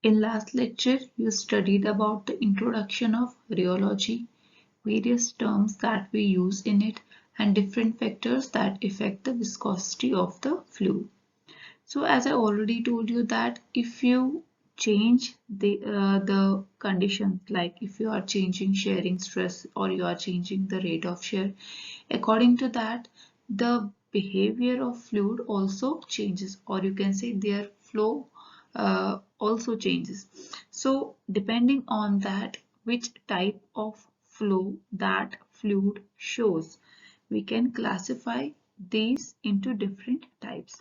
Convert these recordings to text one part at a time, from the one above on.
In last lecture, you studied about the introduction of rheology, various terms that we use in it, and different factors that affect the viscosity of the fluid. So as I already told you that if you change the conditions, like if you are changing shearing stress or you are changing the rate of shear, according to that the behavior of fluid also changes, or you can say their flow also changes. So depending on that, which type of flow that fluid shows, we can classify these into different types.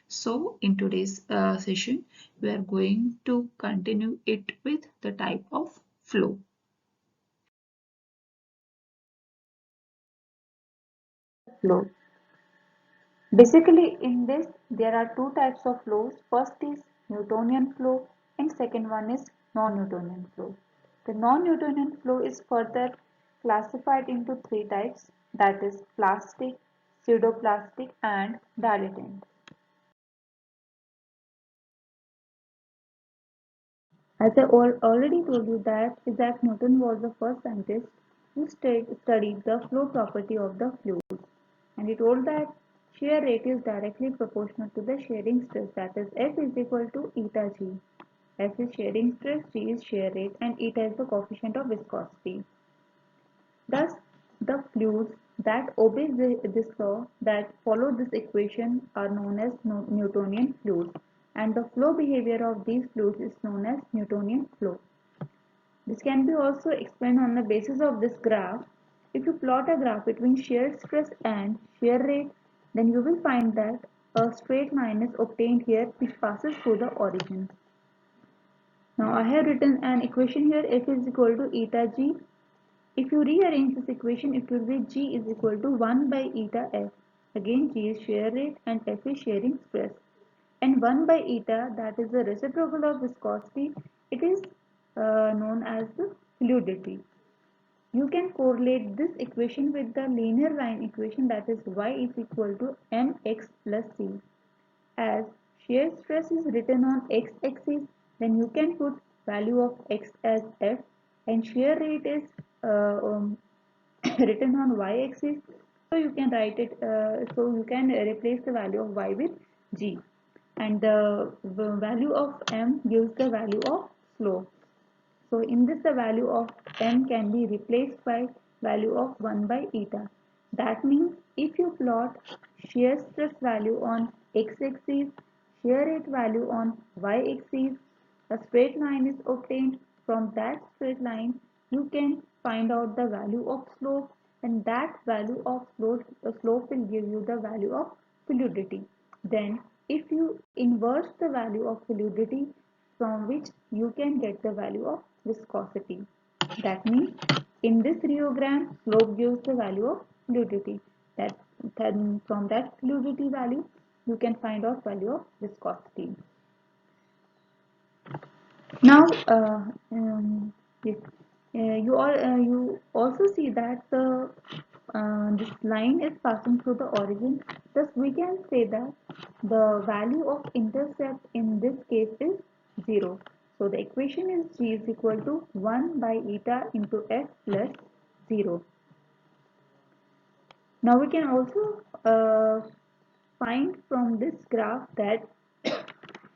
So in today's session, we are going to continue it with the type of flow. Flow. Basically, in this, there are two types of flows. First is Newtonian flow, and second one is non-Newtonian flow. The non-Newtonian flow is further classified into three types, that is plastic, pseudoplastic, and dilatant. As I already told you that Isaac Newton was the first scientist who studied the flow property of the fluid, and he told that shear rate is directly proportional to the shearing stress, that is F is equal to eta G. F is shearing stress, G is shear rate, and eta is the coefficient of viscosity. Thus, the fluids that obey this law, that follow this equation, are known as Newtonian fluids, and the flow behavior of these fluids is known as Newtonian flow. This can be also explained on the basis of this graph. If you plot a graph between shear stress and shear rate, then you will find that a straight line is obtained here which passes through the origin. Now I have written an equation here, F is equal to eta G. If you rearrange this equation, it will be G is equal to 1 by eta F. Again, G is shear rate and F is shearing stress. And 1 by eta, that is the reciprocal of viscosity, it is known as the fluidity. You can correlate this equation with the linear line equation, that is y is equal to mx plus c. As shear stress is written on x-axis, then you can put value of x as f, and shear rate is written on y-axis. So you can write it. So you can replace the value of y with g, and the value of m gives the value of slope. So in this the value of m can be replaced by value of 1 by eta. That means if you plot shear stress value on x-axis, shear rate value on y-axis, a straight line is obtained. From that straight line you can find out the value of slope, and that value of slope will give you the value of fluidity. Then if you inverse the value of fluidity, from which you can get the value of viscosity. That means in this rheogram, slope gives the value of fluidity. That then from that fluidity value, you can find out value of viscosity. Now, yes, you also see that this line is passing through the origin. Thus, we can say that the value of intercept in this case is 0. So, the equation is G is equal to 1 by eta into F plus 0. Now, we can also find from this graph that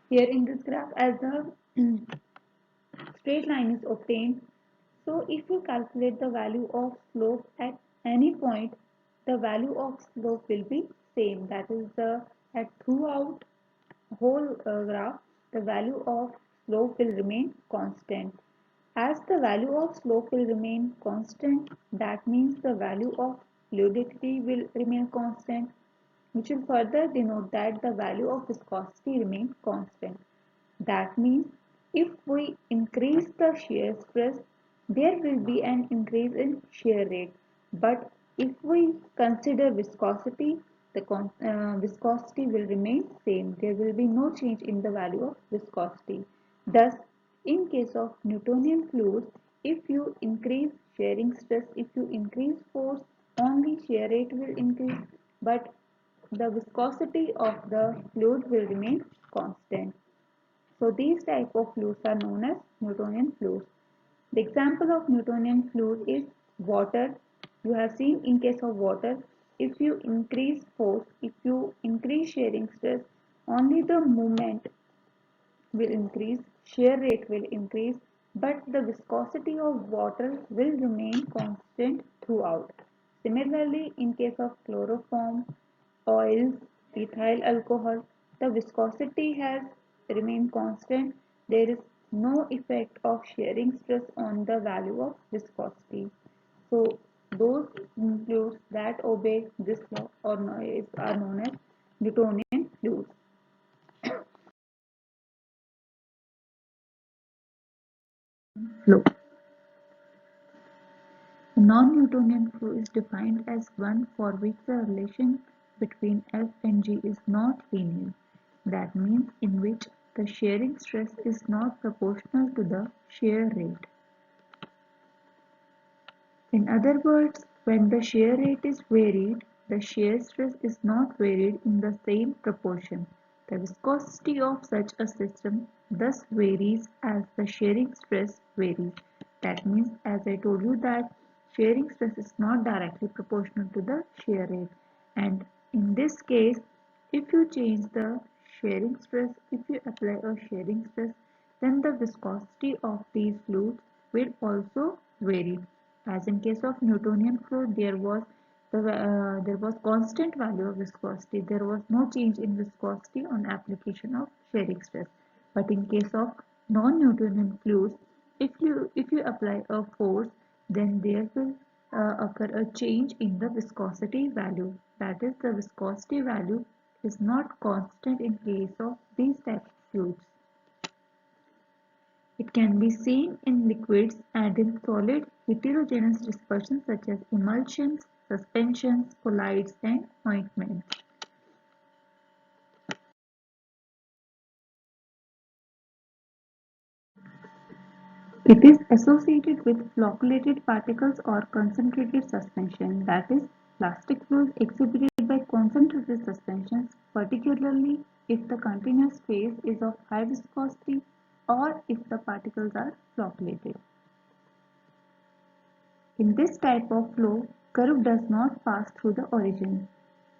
here in this graph, as the straight line is obtained. So if you calculate the value of slope at any point, the value of slope will be same. That is the at throughout whole graph, the value of slope will remain constant. As the value of slope will remain constant, that means the value of fluidity will remain constant, which will further denote that the value of viscosity remains constant. That means if we increase the shear stress, there will be an increase in shear rate. But if we consider viscosity, the viscosity will remain same. There will be no change in the value of viscosity. Thus, in case of Newtonian fluids, if you increase shearing stress, if you increase force, only shear rate will increase, but the viscosity of the fluid will remain constant. So these type of fluids are known as Newtonian fluids. The example of Newtonian fluid is water. You have seen in case of water, if you increase force, if you increase shearing stress, only the movement will increase, shear rate will increase, but the viscosity of water will remain constant throughout. Similarly, in case of chloroform, oils, ethyl alcohol, the viscosity has remained constant. There is no effect of shearing stress on the value of viscosity. So those fluids that obey this law are known as Newtonian fluids. Flow. A non-Newtonian flow is defined as one for which the relation between F and G is not linear. That means in which the shearing stress is not proportional to the shear rate. In other words, when the shear rate is varied, the shear stress is not varied in the same proportion. The viscosity of such a system thus varies as the shearing stress varies. That means, as I told you, that shearing stress is not directly proportional to the shear rate. And in this case, if you change the shearing stress, if you apply a shearing stress, then the viscosity of these fluids will also vary. As in case of Newtonian fluid, there was constant value of viscosity. There was no change in viscosity on application of shearing stress. But in case of non-Newtonian fluids, if you apply a force, then there will occur a change in the viscosity value. That is, the viscosity value is not constant in case of these type of fluids. It can be seen in liquids and in solid heterogeneous dispersions such as emulsions, suspensions, colloids, and ointments. It is associated with flocculated particles or concentrated suspension, that is, plastic fluids exhibited by concentrated suspensions, particularly if the continuous phase is of high viscosity or if the particles are flocculated. In this type of flow, curve does not pass through the origin.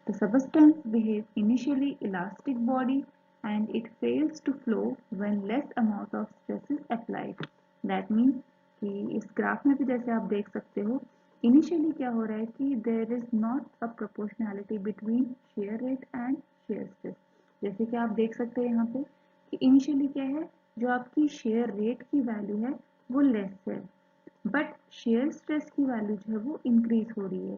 The substance behaves initially elastic body and it fails to flow when less amount of stress is applied. That means कि इस graph में भी जैसे आप देख सकते हो initially क्या हो रहा है कि there is not a proportionality between shear rate and shear stress. जैसे कि आप देख सकते हैं यहाँ पे कि इनिशियली क्या है, जो आपकी शेयर रेट की वैल्यू है वो लेस है, बट शेयर स्ट्रेस की वैल्यू जो है वो इंक्रीज हो रही है.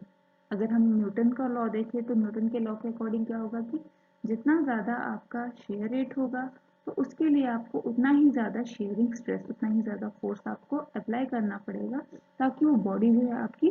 अगर हम न्यूटन का लॉ देखें तो न्यूटन के लॉ के अकॉर्डिंग क्या होगा कि जितना ज़्यादा आपका शेयर रेट होगा तो उसके लिए आपको उतना ही ज़्यादा शेयरिंग स्ट्रेस, उतना ही ज़्यादा फोर्स आपको अप्लाई करना पड़ेगा ताकि वो बॉडी जो है आपकी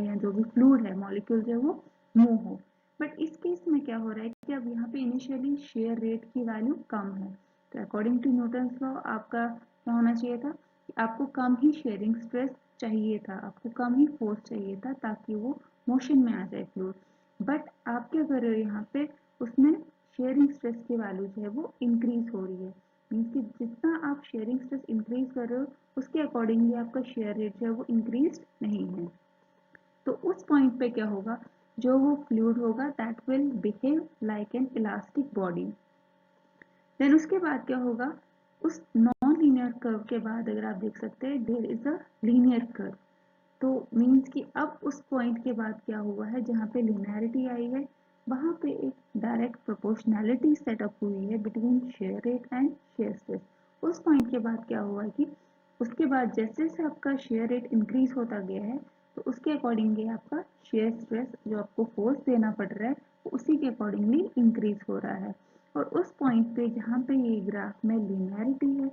या जो भी फ्लूइड है मॉलिक्यूल जो है वो मूव हो. बट इस केस में क्या हो रहा है कि अब यहाँ पे इनिशियली शेयर रेट की वैल्यू कम है, तो अकॉर्डिंग टू न्यूटन्स लॉ आपका क्या होना चाहिए था कि आपको कम ही शेयरिंग स्ट्रेस चाहिए था, आपको कम ही फोर्स चाहिए था ताकि वो मोशन में आ जाए फ्लूइड. बट आप क्या कर रहे हो यहाँ पे, उसमें शेयरिंग स्ट्रेस की वैल्यू जो है वो इंक्रीज हो रही है. मीन्स कि जितना आप शेयरिंग स्ट्रेस इंक्रीज कर रहे हो उसके अकॉर्डिंगली आपका शेयर रेट जो है वो इंक्रीज नहीं है. तो उस पॉइंट पे क्या होगा, जो वो फ्लूइड होगा that will behave like an elastic body. Then उसके बाद क्या होगा, उस नॉन लीनियर कर्व के बाद अगर आप देख सकते हैं there is a linear curve. तो मीन्स कि अब उस पॉइंट के बाद क्या हुआ है, जहाँ पे लिनियरिटी आई है वहाँ पे एक डायरेक्ट प्रोपोर्शनैलिटी सेटअप हुई है between shear rate and shear stress. उस पॉइंट के बाद क्या हुआ कि उसके बाद जैसे जैसे आपका शेयर रेट इंक्रीज होता गया है तो उसके अकॉर्डिंगली आपका शेयर स्ट्रेस जो आपको फोर्स देना पड़ रहा है वो उसी के अकॉर्डिंगली इंक्रीज हो रहा है. और उस पॉइंट पे जहाँ पे ये ग्राफ में लिनियरिटी है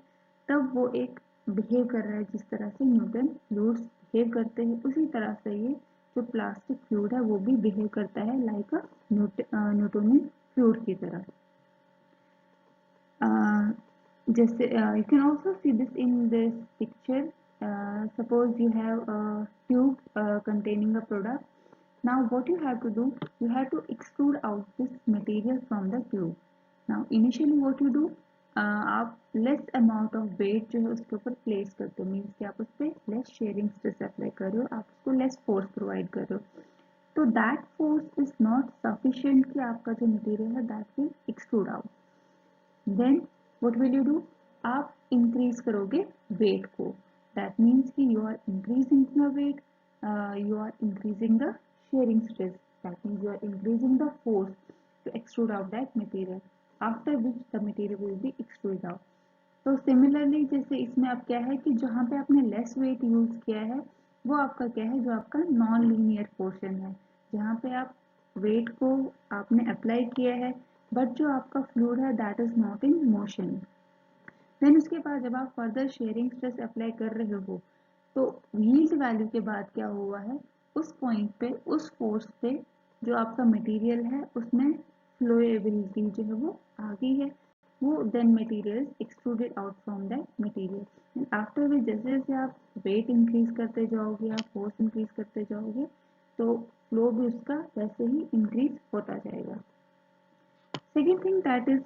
तब वो एक बिहेव कर रहा है जिस तरह से न्यूटन फ्लूइड्स बिहेव करते हैं, उसी तरह से ये जो प्लास्टिक फ्लूइड है वो भी बिहेव करता है लाइक अ न्यूटोनियन फ्लूइड की तरह. जैसे you can also see this in this picture. Suppose you have a tube containing a product. Now what you have to do, you have to extrude out this material from the tube. Now initially what you do, आप less amount of weight जो है उसके ऊपर place करते हो, means कि आप उस पर लेस शेयरिंग स्ट्रेस अप्लाई कर रहे हो, आप उसको लेस फोर्स प्रोवाइड कर रहे हो, तो that force is not sufficient कि आपका जो मटेरियल है that will extrude out. Then what will you do, आप इंक्रीज करोगे वेट को, दैट मीन्स कि you are increasing the weight, you are increasing the shearing stress, that means you are increasing the force to extrude out that material, after which the material will be extruded out. तो similarly जैसे इसमें अब क्या है कि जहाँ पे आपने लेस वेट यूज किया है वो आपका क्या है, जो आपका नॉन लीनियर पोर्शन है, जहाँ पे आप वेट को आपने अप्लाई किया है बट जो आपका फ्लूइड है that is not in motion. Then उसके बाद जब आप फर्दर शेयरिंग स्ट्रेस अप्लाई कर रहे हो तो यील्ड वैल्यू के बाद क्या हुआ है, उस पॉइंट पे उस फोर्स पे जो आपका मटेरियल है उसमें फ्लोएबिलिटी जो है वो आ गई है, वो then material is extruded out from that material, and after which जैसे जैसे आप वेट इंक्रीज करते जाओगे, आप फोर्स इंक्रीज करते जाओगे, तो फ्लो भी उसका वैसे ही इंक्रीज होता जाएगा। Second thing that is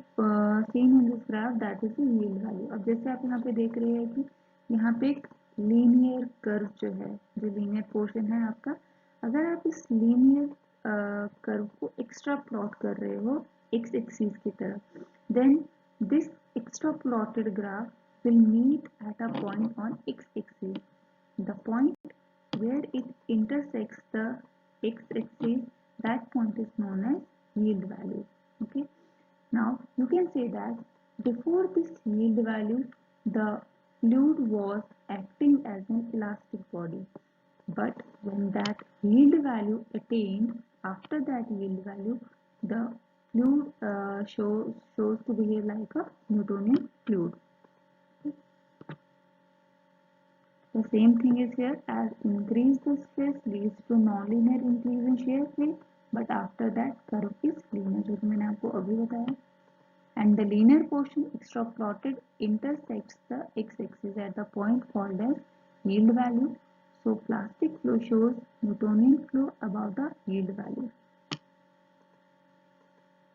seen in this graph that is the yield value. अब जैसे आप यहाँ पे देख रहे हैं कि यहाँ पे एक लीनियर कर्व जो है, जो लीनियर पोर्शन है आपका, अगर आप इस लीनियर कर्व को एक्स्ट्रा प्लॉट कर रहे हो एक्स एक्सिस की तरफ, then this extrapolated graph will meet at a point on X axis, the point where it intersects the x-axis, that point is known as yield value. Okay, now you can say that before this yield value the fluid was acting as an elastic body, but when that yield value attained, after that yield value the fluid shows to behave like a Newtonian fluid. The same thing is here, as increase the stress leads to nonlinear increase in shear plane, but after that curve is linear, जो मैंने आपको अभी बताया, and the linear portion extraplotted intersects the x-axis at the point called as yield value. So plastic flow shows Newtonian flow above the yield value,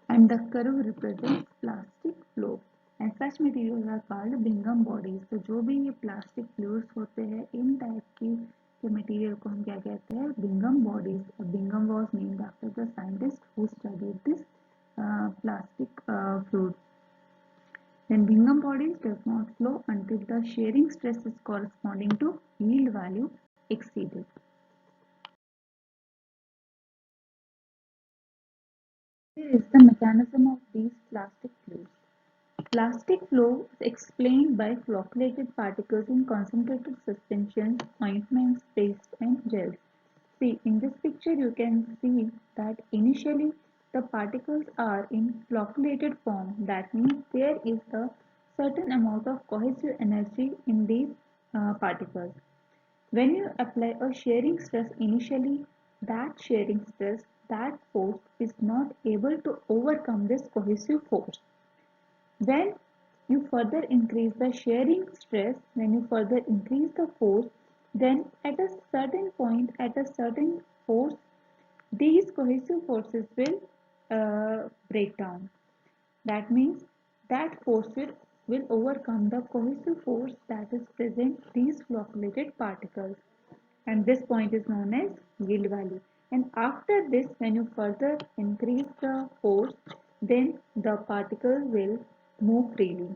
and the curve represents plastic flow. And such materials are called Bingham bodies. तो जो भी ये plastic fluids होते हैं इन type की के material को हम क्या कहते हैं, Bingham bodies. Bingham was named after the scientist who studied this plastic fluid. Then Bingham bodies does not flow until the shearing stress is corresponding to yield value exceeded. Here is the mechanism of these plastic fluids. Plastic flow is explained by flocculated particles in concentrated suspensions, ointments, paste and gels. See, in this picture you can see that initially the particles are in flocculated form. That means there is a certain amount of cohesive energy in these particles. When you apply a shearing stress initially, that shearing stress, that force is not able to overcome this cohesive force. When you further increase the shearing stress, when you further increase the force, then at a certain point, at a certain force, these cohesive forces will break down. That means that force will overcome the cohesive force that is present in these flocculated particles. And this point is known as yield value. And after this, when you further increase the force, then the particle will move freely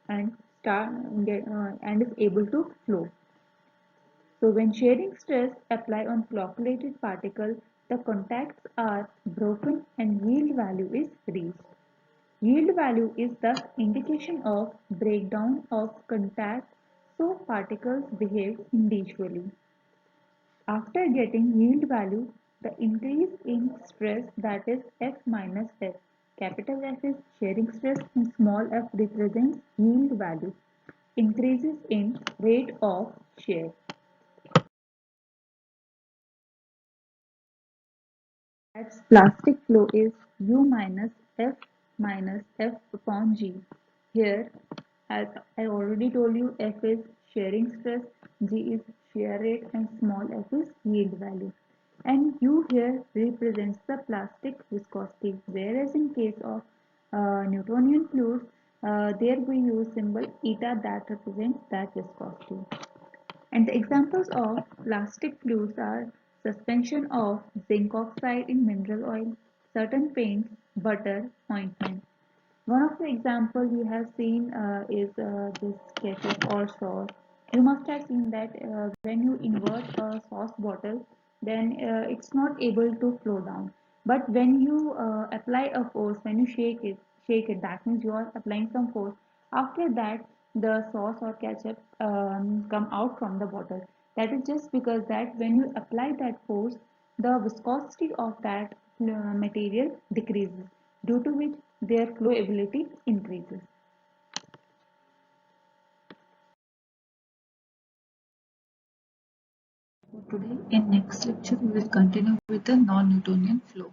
and and is able to flow. So when shearing stress apply on flocculated particle, the contacts are broken and yield value is reached. Yield value is the indication of breakdown of contact, so particles behave individually. After getting yield value, the increase in stress, that is F minus F. Capital F is shearing stress and small f represents yield value. Increases in rate of shear. That's plastic flow is U minus F upon G. Here, as I already told you, F is shearing stress, G is shear rate and small f is yield value. And U here represents the plastic viscosity, whereas in case of Newtonian fluids, There we use symbol eta that represents that viscosity. And the examples of plastic fluids are suspension of zinc oxide in mineral oil, certain paints, butter, ointment. One of the example we have seen is this ketchup or sauce. You must have seen that when you invert a sauce bottle, then it's not able to flow down. But when you apply a force, when you shake it, that means you are applying some force. After that, the sauce or ketchup come out from the bottle. That is just because that when you apply that force, the viscosity of that material decreases, due to which their flowability increases. For today, in next lecture, we will continue with the non-Newtonian flow.